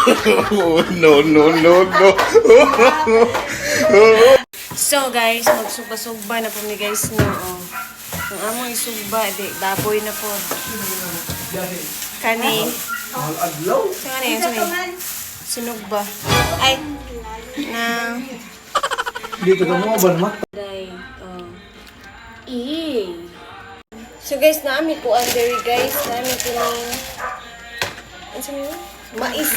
No, no, no, no. So guys, magsugba-sugba na po ni guys no. Oh. Ang among isugba, di baboy na po. Kani. So kani, sinugba. Ay, na. Dito ka mo ba naman? Day, So guys, naami ko under guys, naami ko ng ano sa niyo? Mais.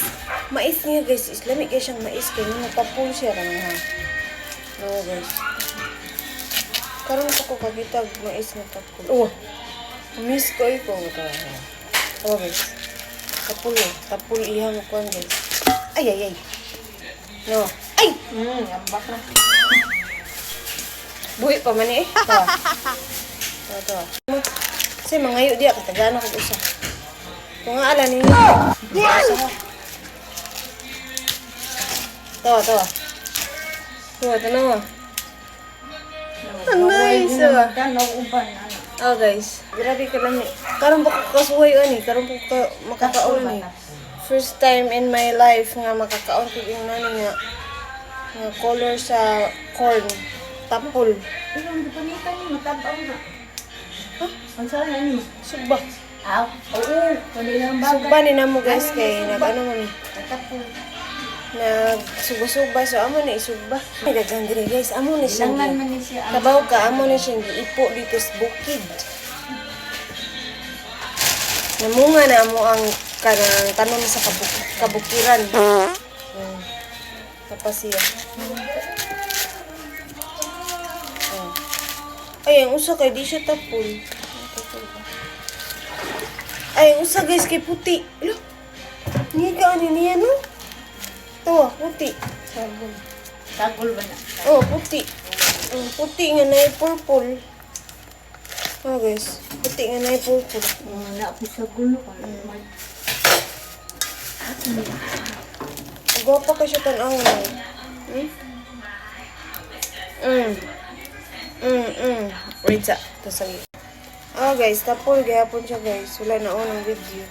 Mais niya guys, islami kaya siyang mais kaya napapul siya kanang ha. No guys. Karon ko kakita mais na tapul. Oh. Miss ko ito ta. Oh guys. Tapul ihang kon guys. Ay. No. Ay. Ambak na. Buhi pa man eh. Ito. Kasi mangayo diya katagana ko isa. Kung nga ala ninyo. Tawa. Tanawa. Nice. Oh guys, grabe ka lang. Karon ba ko kasuhay ani? Karon ko ka makakaon ni. First time in my life nga makakaon ko yung nani nga color sa corn. Tapol. Pero hindi pa nita ni matabaw na. Ang saan na ni? Sugba. Oo. Kundi lang ba? Sugba ni namo guys kay nag-ano man ni. Tapos. Nagsuba-suba so amo na isugba. Ay dagang diri guys, amo na siya. Langlan man ni siya. Kabaw ka amo na siya giipo dito sa bukid. Namunga na mo ang kanang tanom sa kabukiran. Tapos siya. Ay, ang usa kay di siya tapol. Ay, ang usa guys kay puti. Lo. Niya ani niya no? To, puti. Sabon. Tagol ba na? Oh, puti. Puti nga na purple. Oh guys, puti nga na purple. Na ako sa gulo ka. Gwapa ka siya tan-awon. Wait sa. Tasagi. Oh guys, tapol gihapon siya guys. Wala na unang video.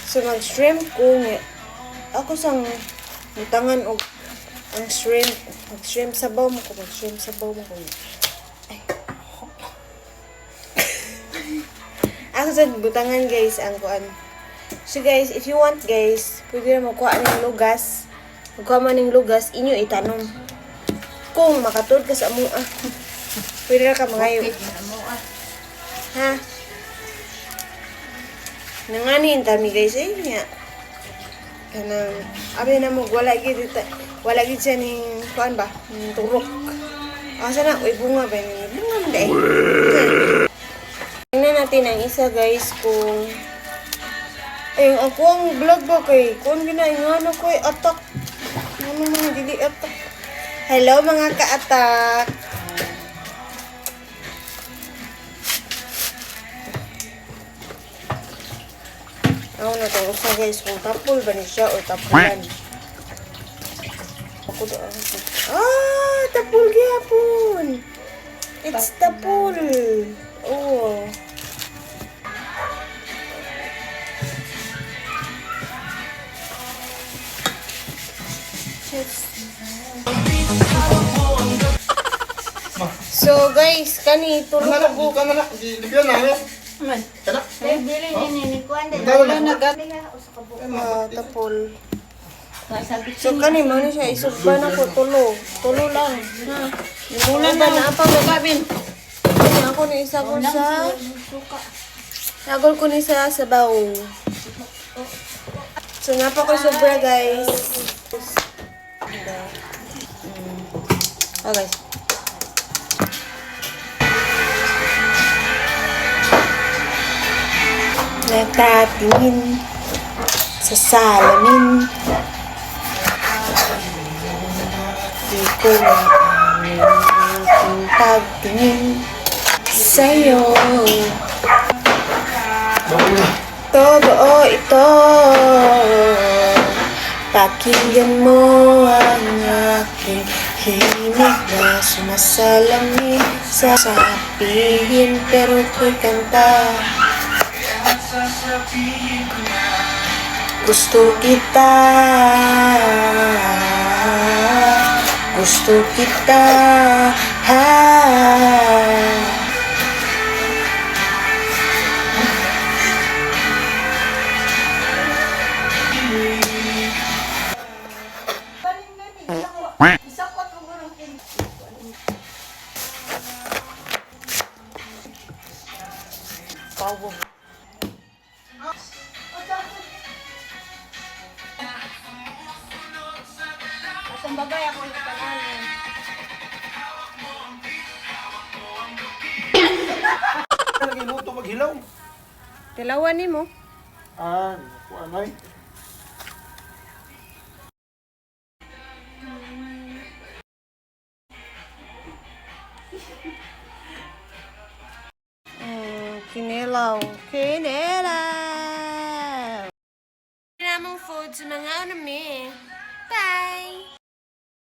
So mag-shrimp ko nga. Ako sang mutangan og ang shrimp. Mag-shrimp sabaw mo ko. Ay. Ako sa butangan guys ang kuan. So guys, if you want guys, pwede na magkuha ng lugas. Magkuha man ng lugas, inyo itanom. Kung makatod ka sa amua. Pwede na ka mangayo. Ha? Nanganin tami guys eh. Nga. Kanang, abi na mo, wala gid siya ning, kuan ba? Ning turok. Asa na, uy bunga ba? Bunga mo da eh. Tingnan natin ang isa guys kung ako ang vlog ba kay kung ginaingano ko ay atak. Ano mga dili atak. Hello mga ka-atak. Ako na ito usa guys kung tapol ba ni siya o tapulan. Ako doon. Tapol gyapon. It's tapol. Oh. So guys, kani tulog ko. Kamera, libyan na eh. Man. Kada. Dili ni kuan din. Wala na tapol. So kani mo ni siya isugba na ko tulo lang. Ha. Muna na apa gagawin? Ako ni isa ko sa Nagol ko ni sa sabaw. So napa ko sobra guys. Oh guys. Natatingin sa salamin. Di ko ang pagtingin sa'yo. Totoo ito. Pakinggan mo ang aking himig na sumasalamin sa sabihin pero ko'y kanta. Gusto kita. Gusto kita. Ha. Isakot mo guro kin. Pawo. Asang babay ako yung pangalan. Lagi luto maghilaw. Tilawan ni mo. Ah, naku anay. Kinilaw. Kinilaw. Namang food sa mga anime.